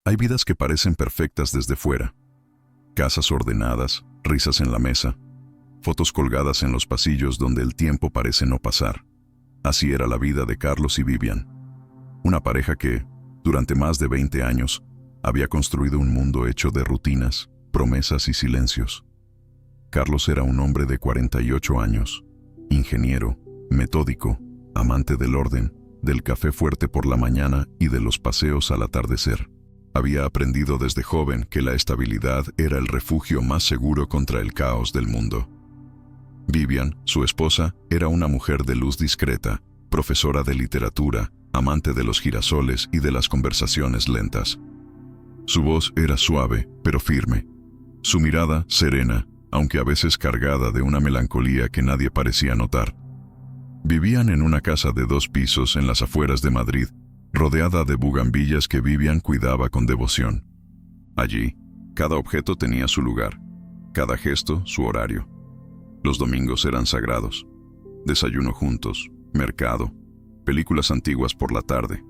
Hay vidas que parecen perfectas desde fuera. Casas ordenadas, risas en la mesa, fotos colgadas en los pasillos donde el tiempo parece no pasar. Así era la vida de Carlos y Vivian, una pareja que, durante más de 20 años, había construido un mundo hecho de rutinas, promesas y silencios. Carlos era un hombre de 48 años, ingeniero, metódico, amante del orden, del café fuerte por la mañana y de los paseos al atardecer. Había aprendido desde joven que la estabilidad era el refugio más seguro contra el caos del mundo. Vivian, su esposa, era una mujer de luz discreta, profesora de literatura, amante de los girasoles y de las conversaciones lentas. Su voz era suave, pero firme. Su mirada, serena, aunque a veces cargada de una melancolía que nadie parecía notar. Vivían en una casa de 2 pisos en las afueras de Madrid, rodeada de bugambillas que Vivian cuidaba con devoción. Allí, cada objeto tenía su lugar, cada gesto su horario. Los domingos eran sagrados. Desayuno juntos, mercado, películas antiguas por la tarde.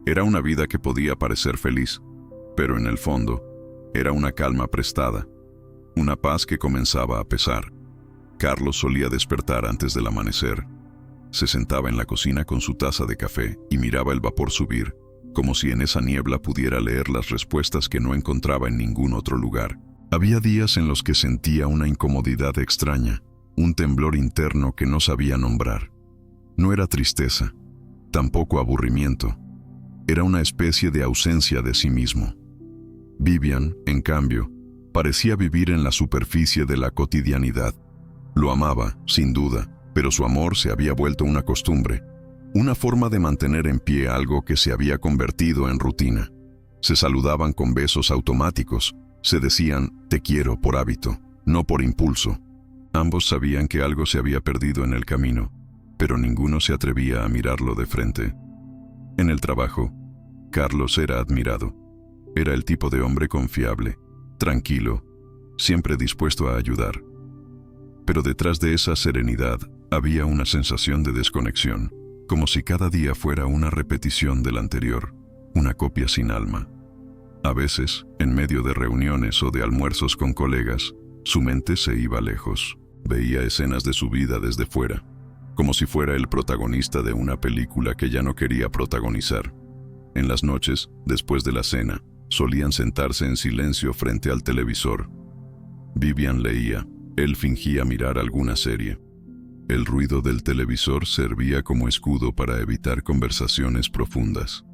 Era una vida que podía parecer feliz, pero en el fondo, era una calma prestada, una paz que comenzaba a pesar. Carlos solía despertar antes del amanecer. Se sentaba en la cocina con su taza de café y miraba el vapor subir, como si en esa niebla pudiera leer las respuestas que no encontraba en ningún otro lugar. Había días en los que sentía una incomodidad extraña, un temblor interno que no sabía nombrar. No era tristeza, tampoco aburrimiento. Era una especie de ausencia de sí mismo. Vivian, en cambio, parecía vivir en la superficie de la cotidianidad. Lo amaba, sin duda, pero su amor se había vuelto una costumbre, una forma de mantener en pie algo que se había convertido en rutina. Se saludaban con besos automáticos, se decían «te quiero» por hábito, no por impulso. Ambos sabían que algo se había perdido en el camino, pero ninguno se atrevía a mirarlo de frente. En el trabajo, Carlos era admirado. Era el tipo de hombre confiable, tranquilo, siempre dispuesto a ayudar. Pero detrás de esa serenidad había una sensación de desconexión, como si cada día fuera una repetición del anterior, una copia sin alma. A veces, en medio de reuniones o de almuerzos con colegas, su mente se iba lejos. Veía escenas de su vida desde fuera, como si fuera el protagonista de una película que ya no quería protagonizar. En las noches, después de la cena, solían sentarse en silencio frente al televisor. Vivian leía, él fingía mirar alguna serie. El ruido del televisor servía como escudo para evitar conversaciones profundas.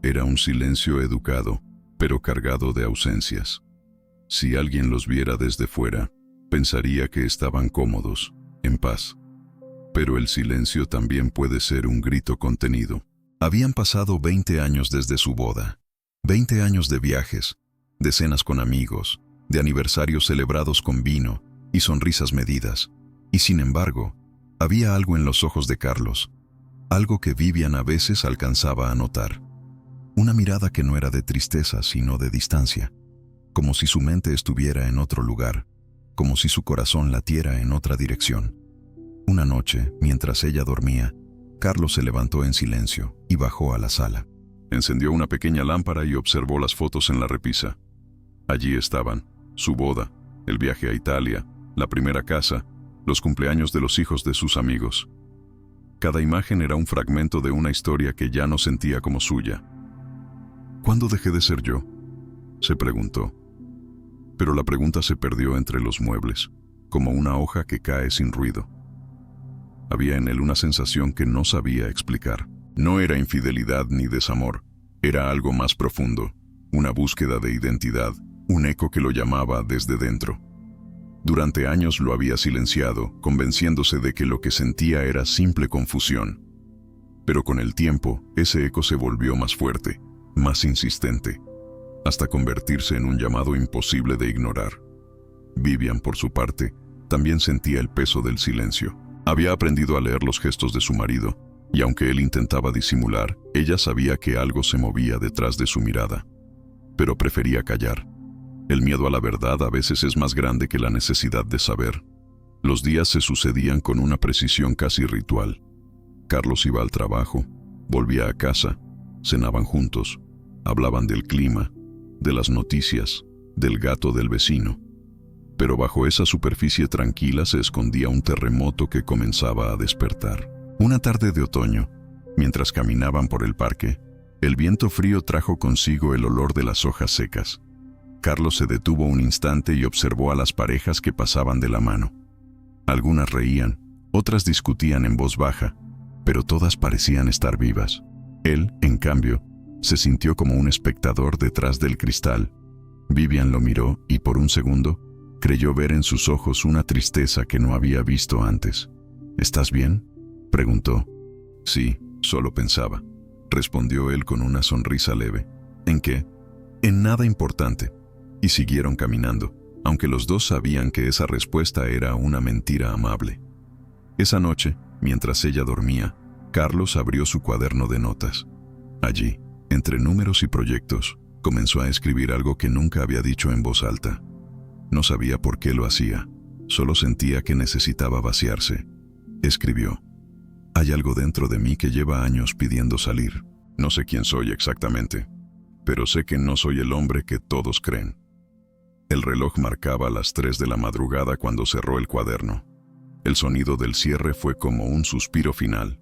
Era un silencio educado, pero cargado de ausencias. Si alguien los viera desde fuera, pensaría que estaban cómodos, en paz. Pero el silencio también puede ser un grito contenido. Habían pasado 20 años desde su boda. 20 años de viajes, de cenas con amigos, de aniversarios celebrados con vino y sonrisas medidas. Y sin embargo, había algo en los ojos de Carlos, algo que Vivian a veces alcanzaba a notar. Una mirada que no era de tristeza, sino de distancia, como si su mente estuviera en otro lugar, como si su corazón latiera en otra dirección. Una noche, mientras ella dormía, Carlos se levantó en silencio y bajó a la sala. Encendió una pequeña lámpara y observó las fotos en la repisa. Allí estaban, su boda, el viaje a Italia, la primera casa, los cumpleaños de los hijos de sus amigos. Cada imagen era un fragmento de una historia que ya no sentía como suya. ¿Cuándo dejé de ser yo?, se preguntó. Pero la pregunta se perdió entre los muebles, como una hoja que cae sin ruido. Había en él una sensación que no sabía explicar. No era infidelidad ni desamor, era algo más profundo, una búsqueda de identidad, un eco que lo llamaba desde dentro. Durante años lo había silenciado, convenciéndose de que lo que sentía era simple confusión. Pero con el tiempo, ese eco se volvió más fuerte, más insistente, hasta convertirse en un llamado imposible de ignorar. Vivian, por su parte, también sentía el peso del silencio. Había aprendido a leer los gestos de su marido, y aunque él intentaba disimular, ella sabía que algo se movía detrás de su mirada. Pero prefería callar. El miedo a la verdad a veces es más grande que la necesidad de saber. Los días se sucedían con una precisión casi ritual. Carlos iba al trabajo, volvía a casa, cenaban juntos, Hablaban del clima, de las noticias, del gato del vecino. Pero bajo esa superficie tranquila se escondía un terremoto que comenzaba a despertar. Una tarde de otoño, mientras caminaban por el parque, el viento frío trajo consigo el olor de las hojas secas. Carlos se detuvo un instante y observó a las parejas que pasaban de la mano. Algunas reían, otras discutían en voz baja, pero todas parecían estar vivas. Él, en cambio, se sintió como un espectador detrás del cristal. Vivian lo miró y por un segundo creyó ver en sus ojos una tristeza que no había visto antes. «¿Estás bien?», preguntó. «Sí, solo pensaba», respondió él con una sonrisa leve. «¿En qué?». «En nada importante». Y siguieron caminando, aunque los dos sabían que esa respuesta era una mentira amable. Esa noche, mientras ella dormía, Carlos abrió su cuaderno de notas. Allí, entre números y proyectos, comenzó a escribir algo que nunca había dicho en voz alta. No sabía por qué lo hacía, solo sentía que necesitaba vaciarse. Escribió: «Hay algo dentro de mí que lleva años pidiendo salir. No sé quién soy exactamente, pero sé que no soy el hombre que todos creen». El reloj marcaba las 3 de la madrugada cuando cerró el cuaderno. El sonido del cierre fue como un suspiro final.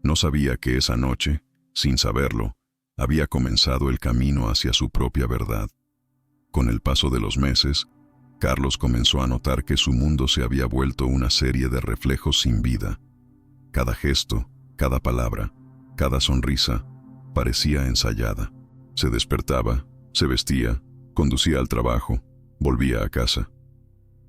No sabía que esa noche, sin saberlo, había comenzado el camino hacia su propia verdad. Con el paso de los meses, Carlos comenzó a notar que su mundo se había vuelto una serie de reflejos sin vida. Cada gesto, cada palabra, cada sonrisa parecía ensayada. Se despertaba, se vestía, conducía al trabajo, volvía a casa.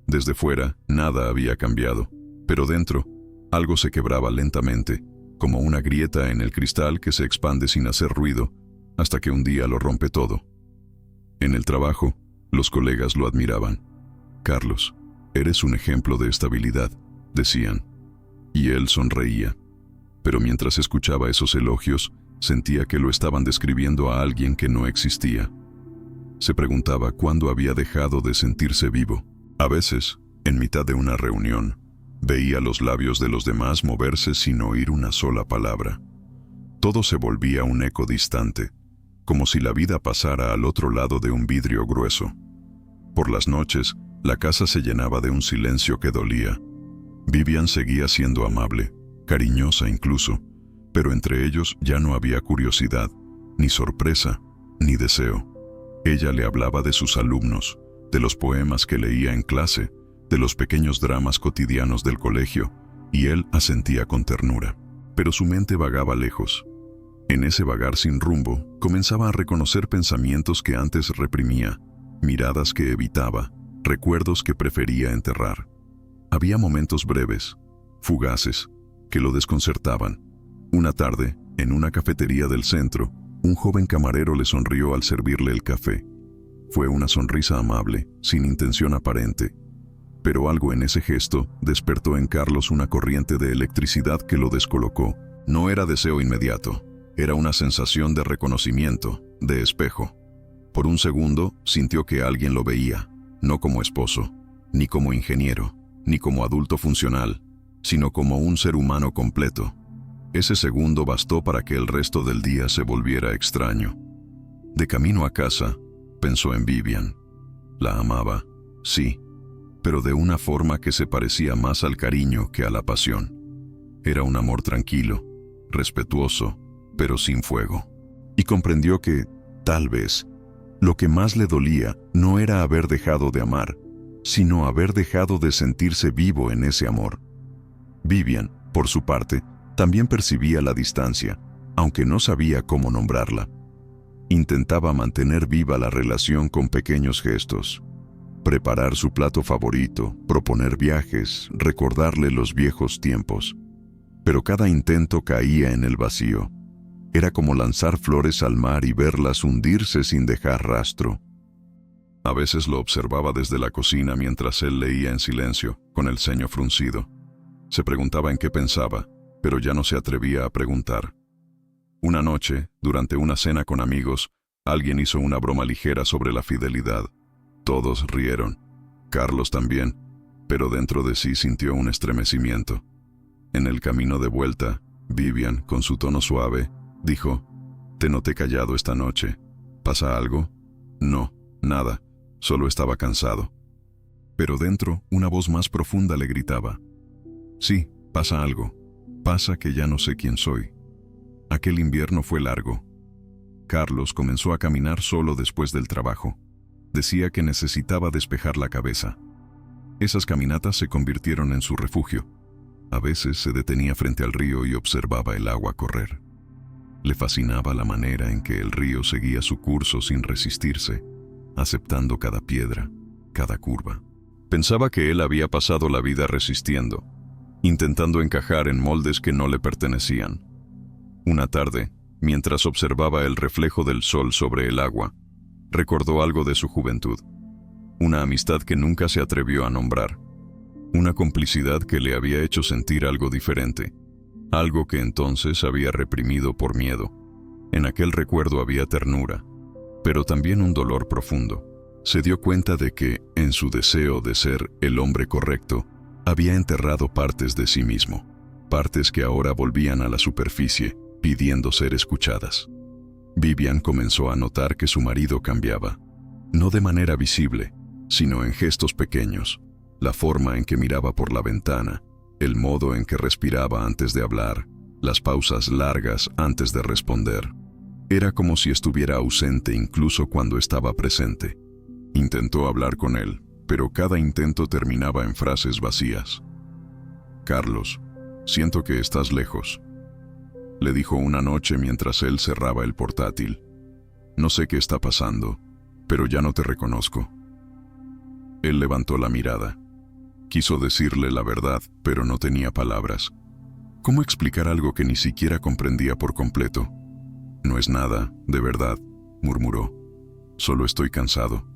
Desde fuera, nada había cambiado, pero dentro, algo se quebraba lentamente, como una grieta en el cristal que se expande sin hacer ruido, hasta que un día lo rompe todo. En el trabajo, los colegas lo admiraban. «Carlos, eres un ejemplo de estabilidad», decían. Y él sonreía. Pero mientras escuchaba esos elogios, sentía que lo estaban describiendo a alguien que no existía. Se preguntaba cuándo había dejado de sentirse vivo. A veces, en mitad de una reunión, veía los labios de los demás moverse sin oír una sola palabra. Todo se volvía un eco distante, como si la vida pasara al otro lado de un vidrio grueso. Por las noches, la casa se llenaba de un silencio que dolía. Vivian seguía siendo amable, cariñosa incluso, pero entre ellos ya no había curiosidad, ni sorpresa, ni deseo. Ella le hablaba de sus alumnos, de los poemas que leía en clase, de los pequeños dramas cotidianos del colegio, y él asentía con ternura. Pero su mente vagaba lejos. En ese vagar sin rumbo, comenzaba a reconocer pensamientos que antes reprimía, miradas que evitaba, recuerdos que prefería enterrar. Había momentos breves, fugaces, que lo desconcertaban. Una tarde, en una cafetería del centro, un joven camarero le sonrió al servirle el café. Fue una sonrisa amable, sin intención aparente. Pero algo en ese gesto despertó en Carlos una corriente de electricidad que lo descolocó. No era deseo inmediato, era una sensación de reconocimiento, de espejo. Por un segundo sintió que alguien lo veía, no como esposo, ni como ingeniero, ni como adulto funcional, sino como un ser humano completo. Ese segundo bastó para que el resto del día se volviera extraño. De camino a casa, pensó en Vivian. La amaba, sí, pero de una forma que se parecía más al cariño que a la pasión. Era un amor tranquilo, respetuoso, pero sin fuego. Y comprendió que, tal vez, lo que más le dolía no era haber dejado de amar, sino haber dejado de sentirse vivo en ese amor. Vivian, por su parte, también percibía la distancia, aunque no sabía cómo nombrarla. Intentaba mantener viva la relación con pequeños gestos. Preparar su plato favorito, proponer viajes, recordarle los viejos tiempos. Pero cada intento caía en el vacío. Era como lanzar flores al mar y verlas hundirse sin dejar rastro. A veces lo observaba desde la cocina mientras él leía en silencio, con el ceño fruncido. Se preguntaba en qué pensaba, pero ya no se atrevía a preguntar. Una noche, durante una cena con amigos, alguien hizo una broma ligera sobre la fidelidad. Todos rieron, Carlos también, pero dentro de sí sintió un estremecimiento. En el camino de vuelta, Vivian, con su tono suave, dijo: «Te noté callado esta noche. ¿Pasa algo? No, nada, solo estaba cansado. Pero dentro, una voz más profunda le gritaba: sí, pasa algo. Pasa que ya no sé quién soy. Aquel invierno fue largo. Carlos comenzó a caminar solo después del trabajo. Decía que necesitaba despejar la cabeza. Esas caminatas se convirtieron en su refugio. A veces se detenía frente al río y observaba el agua correr. Le fascinaba la manera en que el río seguía su curso sin resistirse, aceptando cada piedra, cada curva. Pensaba que él había pasado la vida resistiendo, intentando encajar en moldes que no le pertenecían. Una tarde, mientras observaba el reflejo del sol sobre el agua, recordó algo de su juventud. Una amistad que nunca se atrevió a nombrar. Una complicidad que le había hecho sentir algo diferente. Algo que entonces había reprimido por miedo. En aquel recuerdo había ternura, pero también un dolor profundo. Se dio cuenta de que, en su deseo de ser el hombre correcto, había enterrado partes de sí mismo. Partes que ahora volvían a la superficie, pidiendo ser escuchadas. Vivian comenzó a notar que su marido cambiaba. No de manera visible, sino en gestos pequeños. La forma en que miraba por la ventana, el modo en que respiraba antes de hablar, las pausas largas antes de responder. Era como si estuviera ausente incluso cuando estaba presente. Intentó hablar con él, pero cada intento terminaba en frases vacías. «Carlos, siento que estás lejos», le dijo una noche mientras él cerraba el portátil. «No sé qué está pasando, pero ya no te reconozco». Él levantó la mirada. Quiso decirle la verdad, pero no tenía palabras. ¿Cómo explicar algo que ni siquiera comprendía por completo? «No es nada, de verdad», murmuró. «Solo estoy cansado».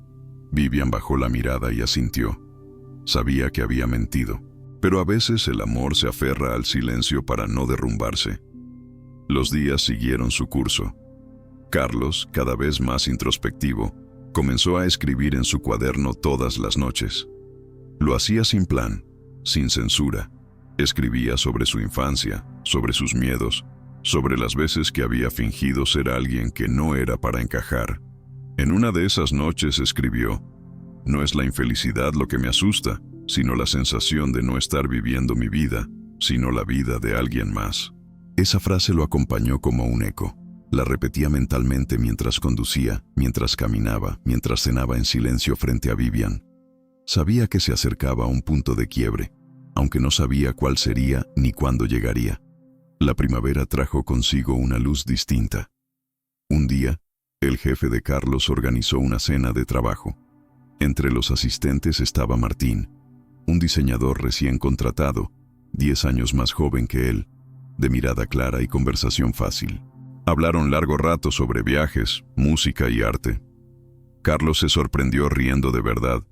Vivian bajó la mirada y asintió. Sabía que había mentido, pero a veces el amor se aferra al silencio para no derrumbarse. Los días siguieron su curso. Carlos, cada vez más introspectivo, comenzó a escribir en su cuaderno todas las noches. Lo hacía sin plan, sin censura. Escribía sobre su infancia, sobre sus miedos, sobre las veces que había fingido ser alguien que no era para encajar. En una de esas noches escribió: «No es la infelicidad lo que me asusta, sino la sensación de no estar viviendo mi vida, sino la vida de alguien más». Esa frase lo acompañó como un eco. La repetía mentalmente mientras conducía, mientras caminaba, mientras cenaba en silencio frente a Vivian. Sabía que se acercaba a un punto de quiebre, aunque no sabía cuál sería ni cuándo llegaría. La primavera trajo consigo una luz distinta. Un día, el jefe de Carlos organizó una cena de trabajo. Entre los asistentes estaba Martín, un diseñador recién contratado, 10 años más joven que él, de mirada clara y conversación fácil. Hablaron largo rato sobre viajes, música y arte. Carlos se sorprendió riendo de verdad,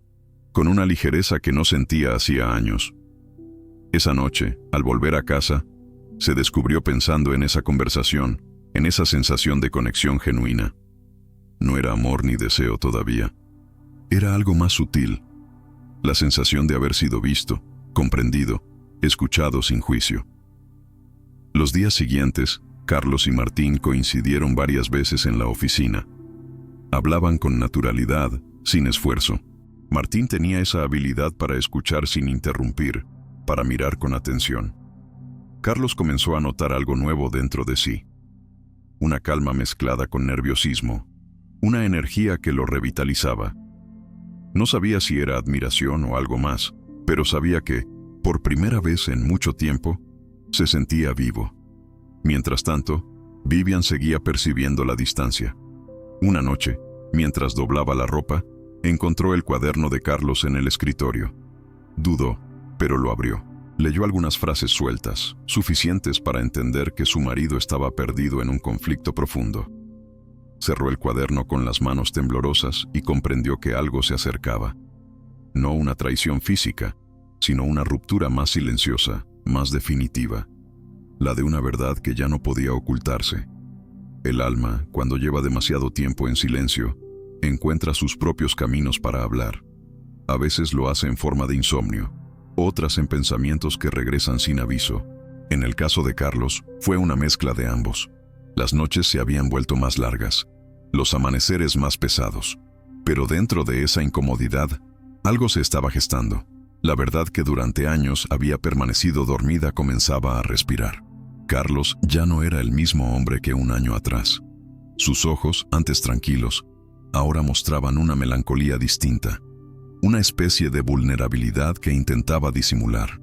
con una ligereza que no sentía hacía años. Esa noche, al volver a casa, se descubrió pensando en esa conversación, en esa sensación de conexión genuina. No era amor ni deseo todavía. Era algo más sutil. La sensación de haber sido visto, comprendido, escuchado sin juicio. Los días siguientes, Carlos y Martín coincidieron varias veces en la oficina. Hablaban con naturalidad, sin esfuerzo. Martín tenía esa habilidad para escuchar sin interrumpir, para mirar con atención. Carlos comenzó a notar algo nuevo dentro de sí. Una calma mezclada con nerviosismo, una energía que lo revitalizaba. No sabía si era admiración o algo más, pero sabía que, por primera vez en mucho tiempo, se sentía vivo. Mientras tanto, Vivian seguía percibiendo la distancia. Una noche, mientras doblaba la ropa, encontró el cuaderno de Carlos en el escritorio. Dudó, pero lo abrió. Leyó algunas frases sueltas, suficientes para entender que su marido estaba perdido en un conflicto profundo. Cerró el cuaderno con las manos temblorosas y comprendió que algo se acercaba. No una traición física, sino una ruptura más silenciosa, más definitiva. La de una verdad que ya no podía ocultarse. El alma, cuando lleva demasiado tiempo en silencio, encuentra sus propios caminos para hablar. A veces lo hace en forma de insomnio, otras en pensamientos que regresan sin aviso. En el caso de Carlos, fue una mezcla de ambos. Las noches se habían vuelto más largas. los amaneceres más pesados. Pero dentro de esa incomodidad, algo se estaba gestando. La verdad que durante años había permanecido dormida comenzaba a respirar. Carlos ya no era el mismo hombre que un año atrás. Sus ojos, antes tranquilos, ahora mostraban una melancolía distinta, una especie de vulnerabilidad que intentaba disimular.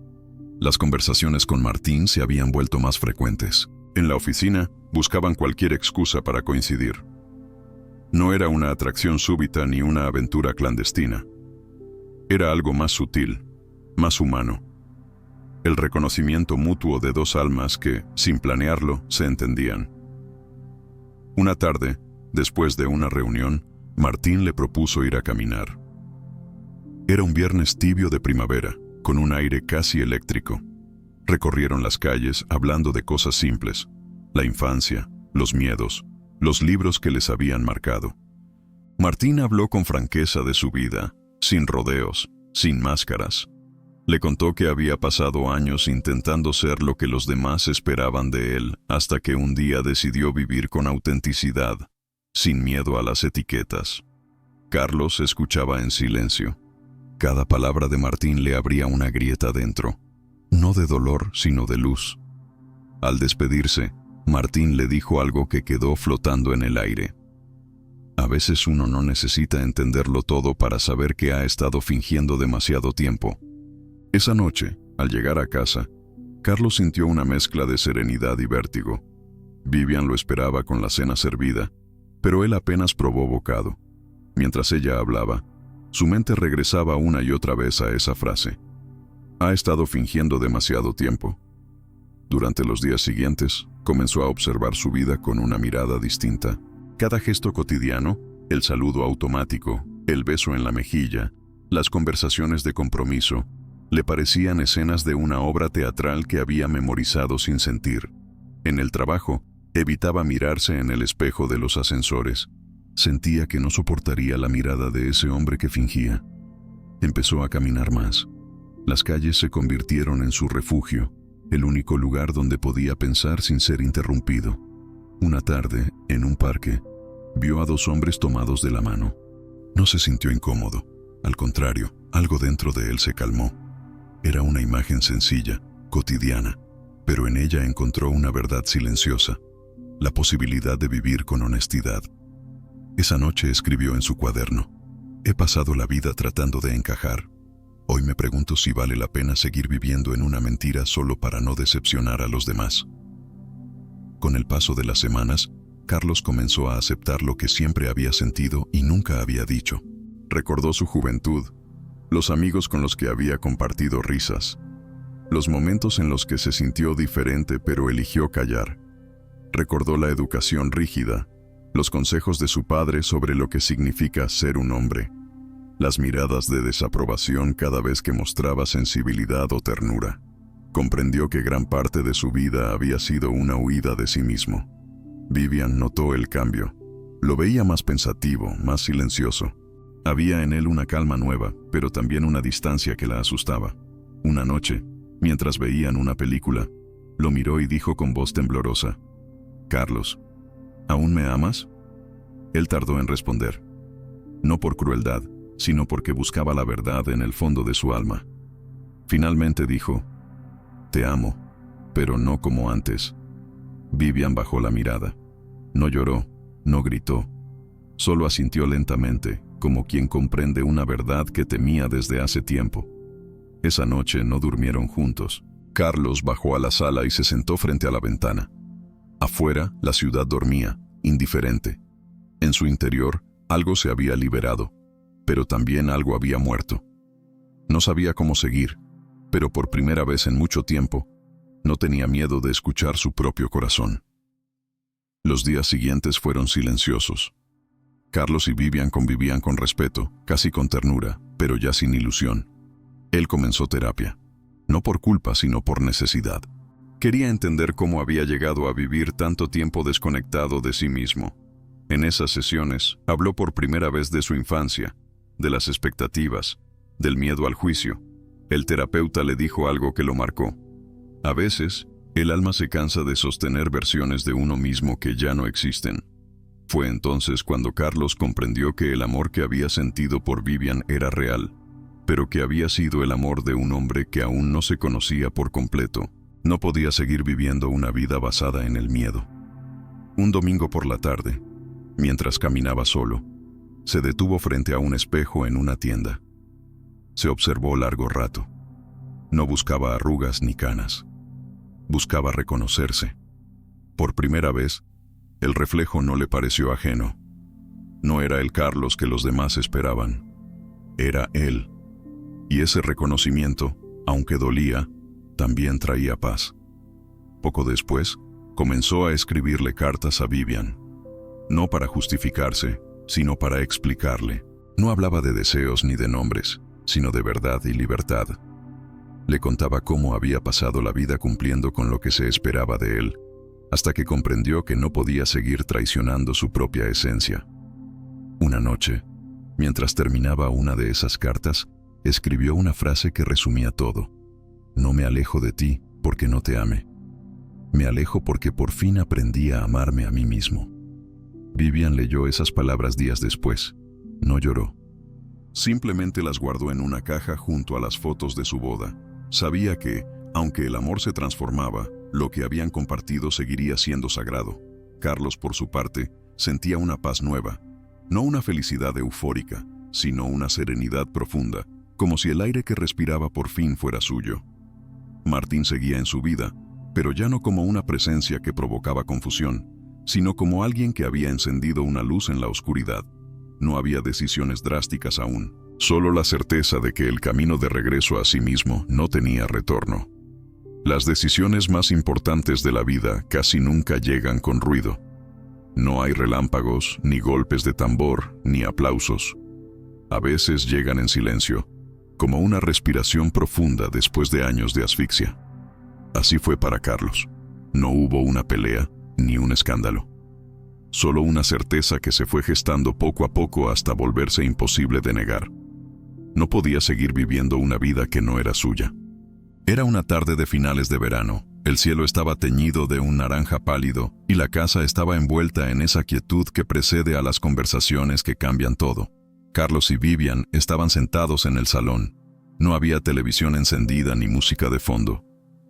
Las conversaciones con Martín se habían vuelto más frecuentes. En la oficina, buscaban cualquier excusa para coincidir. No era una atracción súbita ni una aventura clandestina. Era algo más sutil, más humano. El reconocimiento mutuo de dos almas que, sin planearlo, se entendían. Una tarde, después de una reunión, Martín le propuso ir a caminar. Era un viernes tibio de primavera, con un aire casi eléctrico. Recorrieron las calles hablando de cosas simples, la infancia, los miedos, los libros que les habían marcado. Martín habló con franqueza de su vida, sin rodeos, sin máscaras. Le contó que había pasado años intentando ser lo que los demás esperaban de él, hasta que un día decidió vivir con autenticidad, sin miedo a las etiquetas. Carlos escuchaba en silencio. Cada palabra de Martín le abría una grieta dentro, no de dolor, sino de luz. Al despedirse, Martín le dijo algo que quedó flotando en el aire. A veces uno no necesita entenderlo todo para saber que ha estado fingiendo demasiado tiempo. Esa noche, al llegar a casa, Carlos sintió una mezcla de serenidad y vértigo. Vivian lo esperaba con la cena servida, pero él apenas probó bocado. Mientras ella hablaba, su mente regresaba una y otra vez a esa frase. Ha estado fingiendo demasiado tiempo. Durante los días siguientes, comenzó a observar su vida con una mirada distinta. Cada gesto cotidiano, el saludo automático, el beso en la mejilla, las conversaciones de compromiso, le parecían escenas de una obra teatral que había memorizado sin sentir. En el trabajo, evitaba mirarse en el espejo de los ascensores. Sentía que no soportaría la mirada de ese hombre que fingía. Empezó a caminar más. Las calles se convirtieron en su refugio, el único lugar donde podía pensar sin ser interrumpido. Una tarde, en un parque, vio a dos hombres tomados de la mano. No se sintió incómodo. Al contrario, algo dentro de él se calmó. Era una imagen sencilla, cotidiana, pero en ella encontró una verdad silenciosa, la posibilidad de vivir con honestidad. Esa noche escribió en su cuaderno: he pasado la vida tratando de encajar. Hoy me pregunto si vale la pena seguir viviendo en una mentira solo para no decepcionar a los demás. Con el paso de las semanas, Carlos comenzó a aceptar lo que siempre había sentido y nunca había dicho. Recordó su juventud, los amigos con los que había compartido risas, los momentos en los que se sintió diferente pero eligió callar. Recordó la educación rígida, los consejos de su padre sobre lo que significa ser un hombre, las miradas de desaprobación cada vez que mostraba sensibilidad o ternura. Comprendió que gran parte de su vida había sido una huida de sí mismo. Vivian notó el cambio. Lo veía más pensativo, más silencioso. Había en él una calma nueva, pero también una distancia que la asustaba. Una noche, mientras veían una película, lo miró y dijo con voz temblorosa: «Carlos, ¿aún me amas?». Él tardó en responder. No por crueldad, sino porque buscaba la verdad en el fondo de su alma. Finalmente dijo: «Te amo, pero no como antes». Vivian bajó la mirada. No lloró, no gritó. Solo asintió lentamente, como quien comprende una verdad que temía desde hace tiempo. Esa noche no durmieron juntos. Carlos bajó a la sala y se sentó frente a la ventana. Afuera, la ciudad dormía, indiferente. En su interior, algo se había liberado, pero también algo había muerto. No sabía cómo seguir, pero por primera vez en mucho tiempo, no tenía miedo de escuchar su propio corazón. Los días siguientes fueron silenciosos. Carlos y Vivian convivían con respeto, casi con ternura, pero ya sin ilusión. Él comenzó terapia, no por culpa, sino por necesidad. Quería entender cómo había llegado a vivir tanto tiempo desconectado de sí mismo. En esas sesiones, habló por primera vez de su infancia, de las expectativas, del miedo al juicio. El terapeuta le dijo algo que lo marcó. A veces, el alma se cansa de sostener versiones de uno mismo que ya no existen. Fue entonces cuando Carlos comprendió que el amor que había sentido por Vivian era real, pero que había sido el amor de un hombre que aún no se conocía por completo. No podía seguir viviendo una vida basada en el miedo. Un domingo por la tarde, mientras caminaba solo, se detuvo frente a un espejo en una tienda. Se observó largo rato. No buscaba arrugas ni canas. Buscaba reconocerse. Por primera vez, el reflejo no le pareció ajeno. No era el Carlos que los demás esperaban. Era él. Y ese reconocimiento, aunque dolía, también traía paz. Poco después, comenzó a escribirle cartas a Vivian. No para justificarse, sino para explicarle. No hablaba de deseos ni de nombres, sino de verdad y libertad. Le contaba cómo había pasado la vida cumpliendo con lo que se esperaba de él, hasta que comprendió que no podía seguir traicionando su propia esencia. Una noche, mientras terminaba una de esas cartas, escribió una frase que resumía todo. No me alejo de ti porque no te ame. Me alejo porque por fin aprendí a amarme a mí mismo. Vivian leyó esas palabras días después. No lloró. Simplemente las guardó en una caja junto a las fotos de su boda. Sabía que, aunque el amor se transformaba, lo que habían compartido seguiría siendo sagrado. Carlos, por su parte, sentía una paz nueva. No una felicidad eufórica, sino una serenidad profunda, como si el aire que respiraba por fin fuera suyo. Martín seguía en su vida, pero ya no como una presencia que provocaba confusión, sino como alguien que había encendido una luz en la oscuridad. No había decisiones drásticas aún, solo la certeza de que el camino de regreso a sí mismo no tenía retorno. Las decisiones más importantes de la vida casi nunca llegan con ruido. No hay relámpagos, ni golpes de tambor, ni aplausos. A veces llegan en silencio, como una respiración profunda después de años de asfixia. Así fue para Carlos. No hubo una pelea, ni un escándalo. Solo una certeza que se fue gestando poco a poco hasta volverse imposible de negar. No podía seguir viviendo una vida que no era suya. Era una tarde de finales de verano. El cielo estaba teñido de un naranja pálido y la casa estaba envuelta en esa quietud que precede a las conversaciones que cambian todo. Carlos y Vivian estaban sentados en el salón. No había televisión encendida ni música de fondo.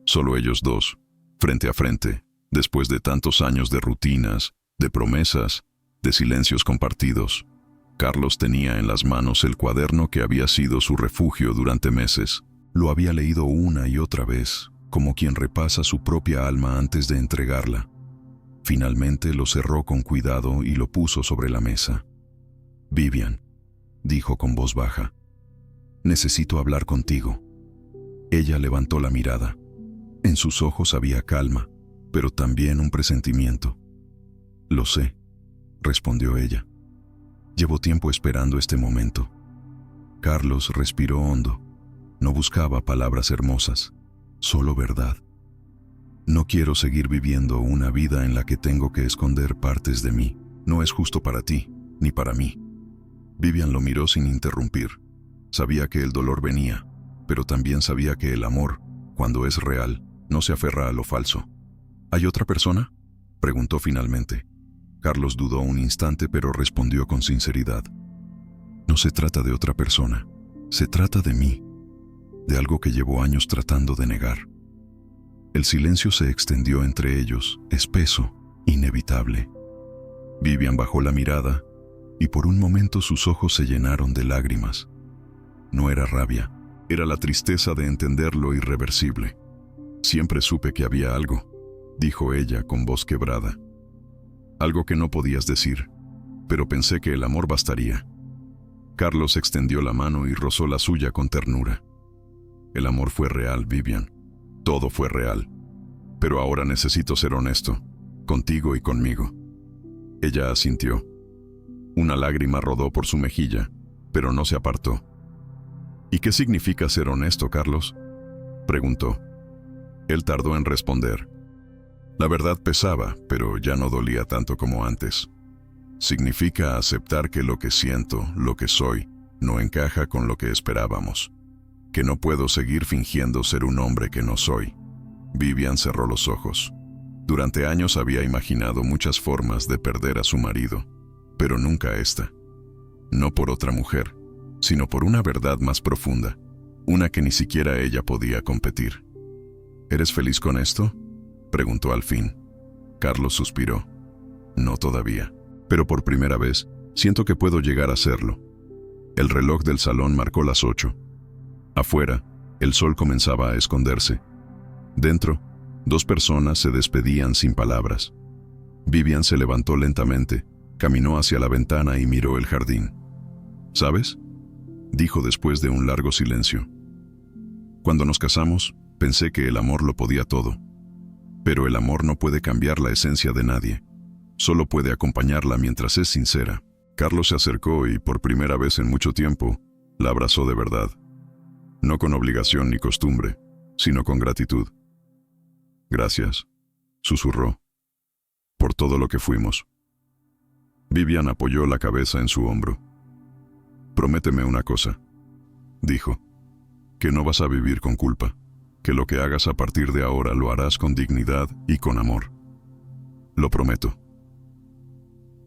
Solo ellos dos, frente a frente, después de tantos años de rutinas, de promesas, de silencios compartidos. Carlos tenía en las manos el cuaderno que había sido su refugio durante meses. Lo había leído una y otra vez, como quien repasa su propia alma antes de entregarla. Finalmente lo cerró con cuidado y lo puso sobre la mesa. «Vivian», dijo con voz baja, «necesito hablar contigo». Ella levantó la mirada. En sus ojos había calma, pero también un presentimiento. «Lo sé», respondió ella. «Llevo tiempo esperando este momento». Carlos respiró hondo. No buscaba palabras hermosas, solo verdad. «No quiero seguir viviendo una vida en la que tengo que esconder partes de mí. No es justo para ti, ni para mí». Vivian lo miró sin interrumpir. Sabía que el dolor venía, pero también sabía que el amor, cuando es real, no se aferra a lo falso. «¿Hay otra persona?», preguntó finalmente. Carlos dudó un instante, pero respondió con sinceridad. «No se trata de otra persona, se trata de mí, de algo que llevo años tratando de negar». El silencio se extendió entre ellos, espeso, inevitable. Vivian bajó la mirada, y por un momento sus ojos se llenaron de lágrimas. No era rabia, era la tristeza de entender lo irreversible. «Siempre supe que había algo», dijo ella con voz quebrada. «Algo que no podías decir, pero pensé que el amor bastaría». Carlos extendió la mano y rozó la suya con ternura. «El amor fue real, Vivian. Todo fue real. Pero ahora necesito ser honesto, contigo y conmigo». Ella asintió. Una lágrima rodó por su mejilla, pero no se apartó. «¿Y qué significa ser honesto, Carlos?», preguntó. Él tardó en responder. La verdad pesaba, pero ya no dolía tanto como antes. «Significa aceptar que lo que siento, lo que soy, no encaja con lo que esperábamos. Que no puedo seguir fingiendo ser un hombre que no soy». Vivian cerró los ojos. Durante años había imaginado muchas formas de perder a su marido, pero nunca esta. No por otra mujer, sino por una verdad más profunda, una que ni siquiera ella podía competir. ¿Eres feliz con esto?, preguntó al fin. Carlos suspiró. No todavía, pero por primera vez siento que puedo llegar a serlo. El reloj del salón marcó las 8. Afuera, el sol comenzaba a esconderse. Dentro, 2 personas se despedían sin palabras. Vivian se levantó lentamente, caminó hacia la ventana y miró el jardín. ¿Sabes?, dijo después de un largo silencio. Cuando nos casamos, pensé que el amor lo podía todo. Pero el amor no puede cambiar la esencia de nadie. Solo puede acompañarla mientras es sincera. Carlos se acercó y, por primera vez en mucho tiempo, la abrazó de verdad. No con obligación ni costumbre, sino con gratitud. Gracias, susurró, por todo lo que fuimos. Vivian apoyó la cabeza en su hombro. Prométeme una cosa, dijo, que no vas a vivir con culpa, que lo que hagas a partir de ahora lo harás con dignidad y con amor. Lo prometo.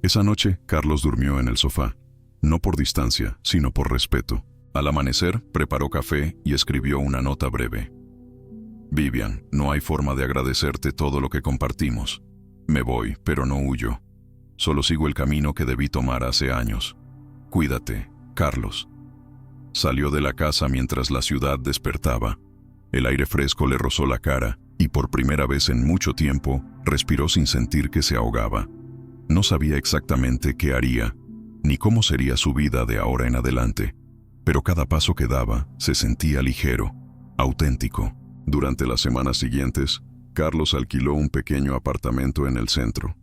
Esa noche, Carlos durmió en el sofá, no por distancia, sino por respeto. Al amanecer, preparó café y escribió una nota breve. Vivian, no hay forma de agradecerte todo lo que compartimos. Me voy, pero no huyo. Solo sigo el camino que debí tomar hace años. Cuídate, Carlos. Salió de la casa mientras la ciudad despertaba. El aire fresco le rozó la cara y por primera vez en mucho tiempo respiró sin sentir que se ahogaba. No sabía exactamente qué haría, ni cómo sería su vida de ahora en adelante, pero cada paso que daba se sentía ligero, auténtico. Durante las semanas siguientes, Carlos alquiló un pequeño apartamento en el centro.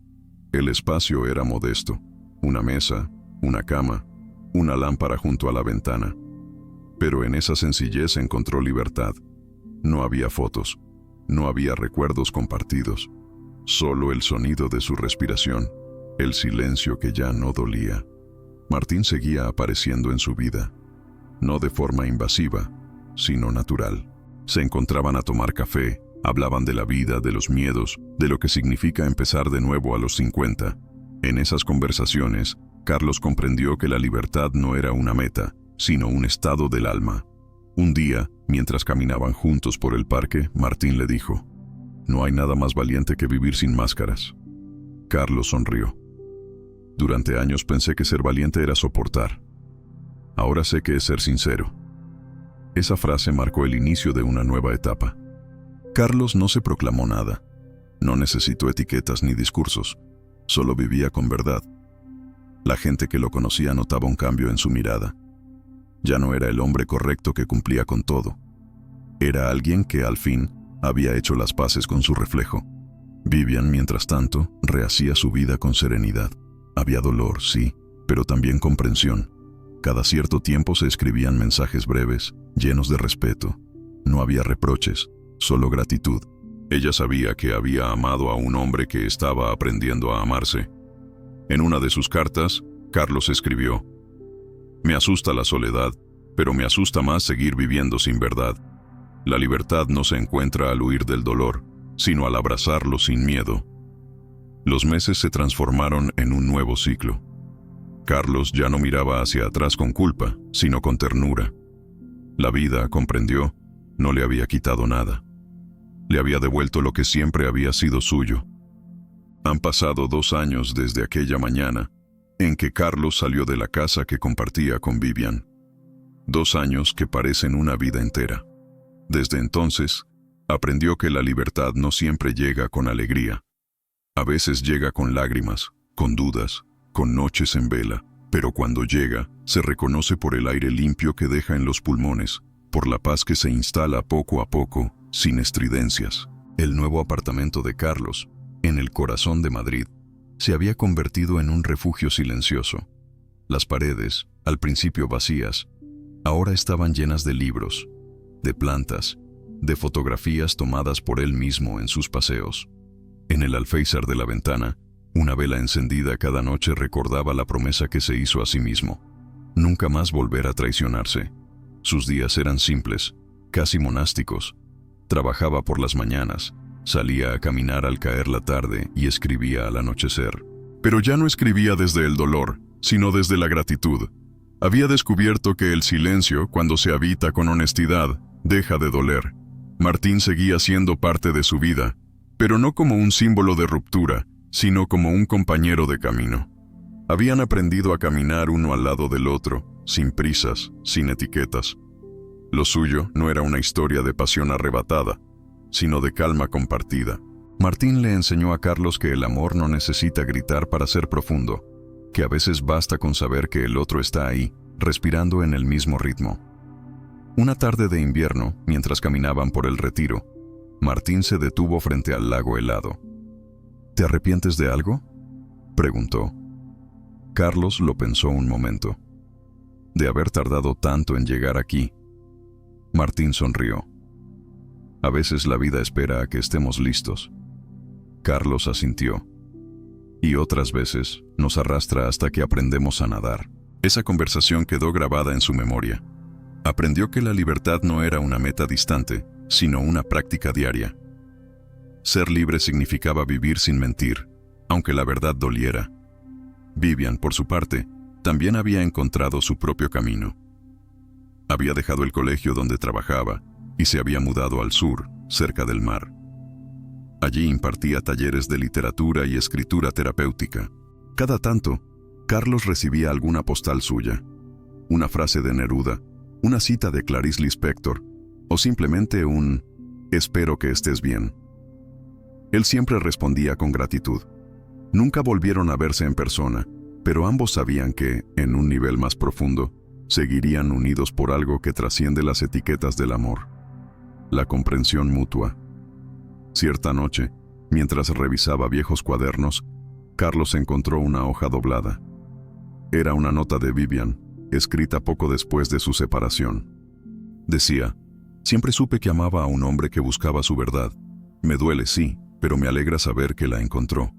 El espacio era modesto: una mesa, una cama, una lámpara junto a la ventana. Pero en esa sencillez encontró libertad. No había fotos, no había recuerdos compartidos, solo el sonido de su respiración, el silencio que ya no dolía. Martín seguía apareciendo en su vida, no de forma invasiva, sino natural. Se encontraban a tomar café, hablaban de la vida, de los miedos, de lo que significa empezar de nuevo a los 50. En esas conversaciones, Carlos comprendió que la libertad no era una meta, sino un estado del alma. Un día, mientras caminaban juntos por el parque, Martín le dijo: «No hay nada más valiente que vivir sin máscaras». Carlos sonrió. «Durante años pensé que ser valiente era soportar. Ahora sé que es ser sincero». Esa frase marcó el inicio de una nueva etapa. Carlos no se proclamó nada. No necesitó etiquetas ni discursos. Solo vivía con verdad. La gente que lo conocía notaba un cambio en su mirada. Ya no era el hombre correcto que cumplía con todo. Era alguien que, al fin, había hecho las paces con su reflejo. Vivian, mientras tanto, rehacía su vida con serenidad. Había dolor, sí, pero también comprensión. Cada cierto tiempo se escribían mensajes breves, llenos de respeto. No había reproches, solo gratitud. Ella sabía que había amado a un hombre que estaba aprendiendo a amarse. En una de sus cartas, Carlos escribió: «Me asusta la soledad, pero me asusta más seguir viviendo sin verdad. La libertad no se encuentra al huir del dolor, sino al abrazarlo sin miedo». Los meses se transformaron en un nuevo ciclo. Carlos ya no miraba hacia atrás con culpa, sino con ternura. La vida, comprendió, no le había quitado nada. Le había devuelto lo que siempre había sido suyo. Han pasado 2 años desde aquella mañana en que Carlos salió de la casa que compartía con Vivian. 2 años que parecen una vida entera. Desde entonces, aprendió que la libertad no siempre llega con alegría. A veces llega con lágrimas, con dudas, con noches en vela, pero cuando llega, se reconoce por el aire limpio que deja en los pulmones, por la paz que se instala poco a poco, sin estridencias. El nuevo apartamento de Carlos, en el corazón de Madrid, se había convertido en un refugio silencioso. Las paredes, al principio vacías, ahora estaban llenas de libros, de plantas, de fotografías tomadas por él mismo en sus paseos. En el alféizar de la ventana, una vela encendida cada noche recordaba la promesa que se hizo a sí mismo: nunca más volver a traicionarse. Sus días eran simples, casi monásticos. Trabajaba por las mañanas, Salía a caminar al caer la tarde y escribía al anochecer. Pero ya no escribía desde el dolor, sino desde la gratitud. Había descubierto que el silencio, cuando se habita con honestidad, deja de doler. Martín seguía siendo parte de su vida, pero no como un símbolo de ruptura, sino como un compañero de camino. Habían aprendido a caminar uno al lado del otro, sin prisas, sin etiquetas. Lo suyo no era una historia de pasión arrebatada, sino de calma compartida. Martín le enseñó a Carlos que el amor no necesita gritar para ser profundo, que a veces basta con saber que el otro está ahí, respirando en el mismo ritmo. Una tarde de invierno, mientras caminaban por el retiro, Martín se detuvo frente al lago helado. ¿Te arrepientes de algo?, preguntó. Carlos lo pensó un momento. De haber tardado tanto en llegar aquí. Martín sonrió. A veces la vida espera a que estemos listos. Carlos asintió. Y otras veces nos arrastra hasta que aprendemos a nadar. Esa conversación quedó grabada en su memoria. Aprendió que la libertad no era una meta distante, sino una práctica diaria. Ser libre significaba vivir sin mentir, aunque la verdad doliera. Vivian, por su parte, también había encontrado su propio camino. Había dejado el colegio donde trabajaba y se había mudado al sur, cerca del mar. Allí impartía talleres de literatura y escritura terapéutica. Cada tanto, Carlos recibía alguna postal suya, una frase de Neruda, una cita de Clarice Lispector, o simplemente un «espero que estés bien». Él siempre respondía con gratitud. Nunca volvieron a verse en persona, pero ambos sabían que, en un nivel más profundo, seguirían unidos por algo que trasciende las etiquetas del amor. La comprensión mutua. Cierta noche, mientras revisaba viejos cuadernos, Carlos encontró una hoja doblada. Era una nota de Vivian, escrita poco después de su separación. Decía: «Siempre supe que amaba a un hombre que buscaba su verdad. Me duele, sí, pero me alegra saber que la encontró.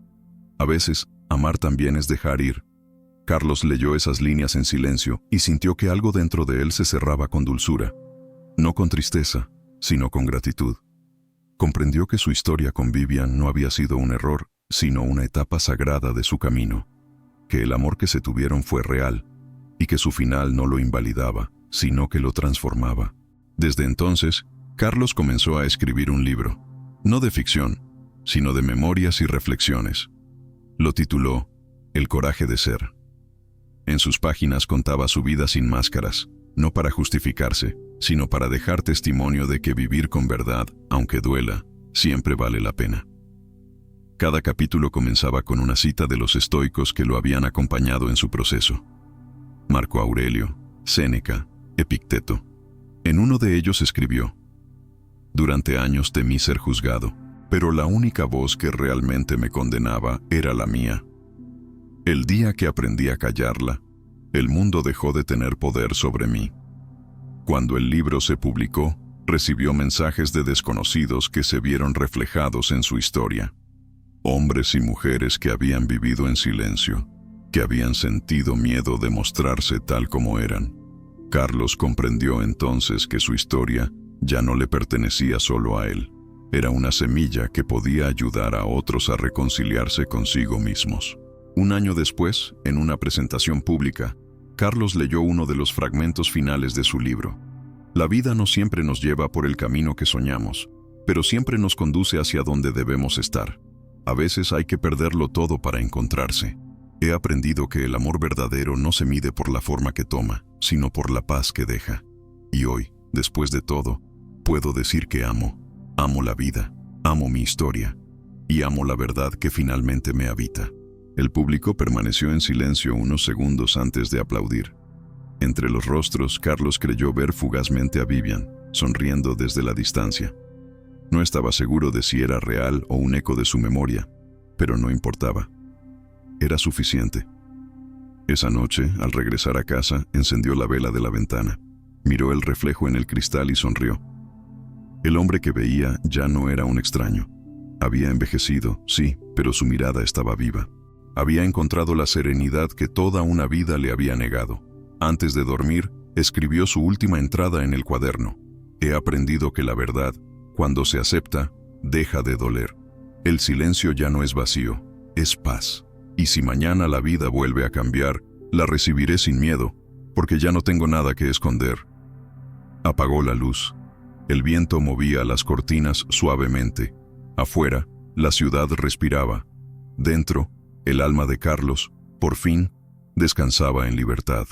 A veces, amar también es dejar ir». Carlos leyó esas líneas en silencio y sintió que algo dentro de él se cerraba con dulzura. No con tristeza, sino con gratitud. Comprendió que su historia con Vivian no había sido un error, sino una etapa sagrada de su camino. Que el amor que se tuvieron fue real, y que su final no lo invalidaba, sino que lo transformaba. Desde entonces, Carlos comenzó a escribir un libro, no de ficción, sino de memorias y reflexiones. Lo tituló El coraje de ser. En sus páginas contaba su vida sin máscaras, no para justificarse, sino para dejar testimonio de que vivir con verdad, aunque duela, siempre vale la pena. Cada capítulo comenzaba con una cita de los estoicos que lo habían acompañado en su proceso. Marco Aurelio, Séneca, Epicteto. En uno de ellos escribió: «Durante años temí ser juzgado, pero la única voz que realmente me condenaba era la mía. El día que aprendí a callarla, el mundo dejó de tener poder sobre mí». Cuando el libro se publicó, recibió mensajes de desconocidos que se vieron reflejados en su historia. Hombres y mujeres que habían vivido en silencio, que habían sentido miedo de mostrarse tal como eran. Carlos comprendió entonces que su historia ya no le pertenecía solo a él. Era una semilla que podía ayudar a otros a reconciliarse consigo mismos. Un año después, en una presentación pública, Carlos leyó uno de los fragmentos finales de su libro. La vida no siempre nos lleva por el camino que soñamos, pero siempre nos conduce hacia donde debemos estar. A veces hay que perderlo todo para encontrarse. He aprendido que el amor verdadero no se mide por la forma que toma, sino por la paz que deja. Y hoy, después de todo, puedo decir que amo la vida, amo mi historia, y amo la verdad que finalmente me habita. El público permaneció en silencio unos segundos antes de aplaudir. Entre los rostros, Carlos creyó ver fugazmente a Vivian, sonriendo desde la distancia. No estaba seguro de si era real o un eco de su memoria, pero no importaba. Era suficiente. Esa noche, al regresar a casa, encendió la vela de la ventana, miró el reflejo en el cristal y sonrió. El hombre que veía ya no era un extraño. Había envejecido, sí, pero su mirada estaba viva. Había encontrado la serenidad que toda una vida le había negado. Antes de dormir, escribió su última entrada en el cuaderno. He aprendido que la verdad, cuando se acepta, deja de doler. El silencio ya no es vacío, es paz. Y si mañana la vida vuelve a cambiar, la recibiré sin miedo, porque ya no tengo nada que esconder. Apagó la luz. El viento movía las cortinas suavemente. Afuera, la ciudad respiraba. Dentro, el alma de Carlos, por fin, descansaba en libertad.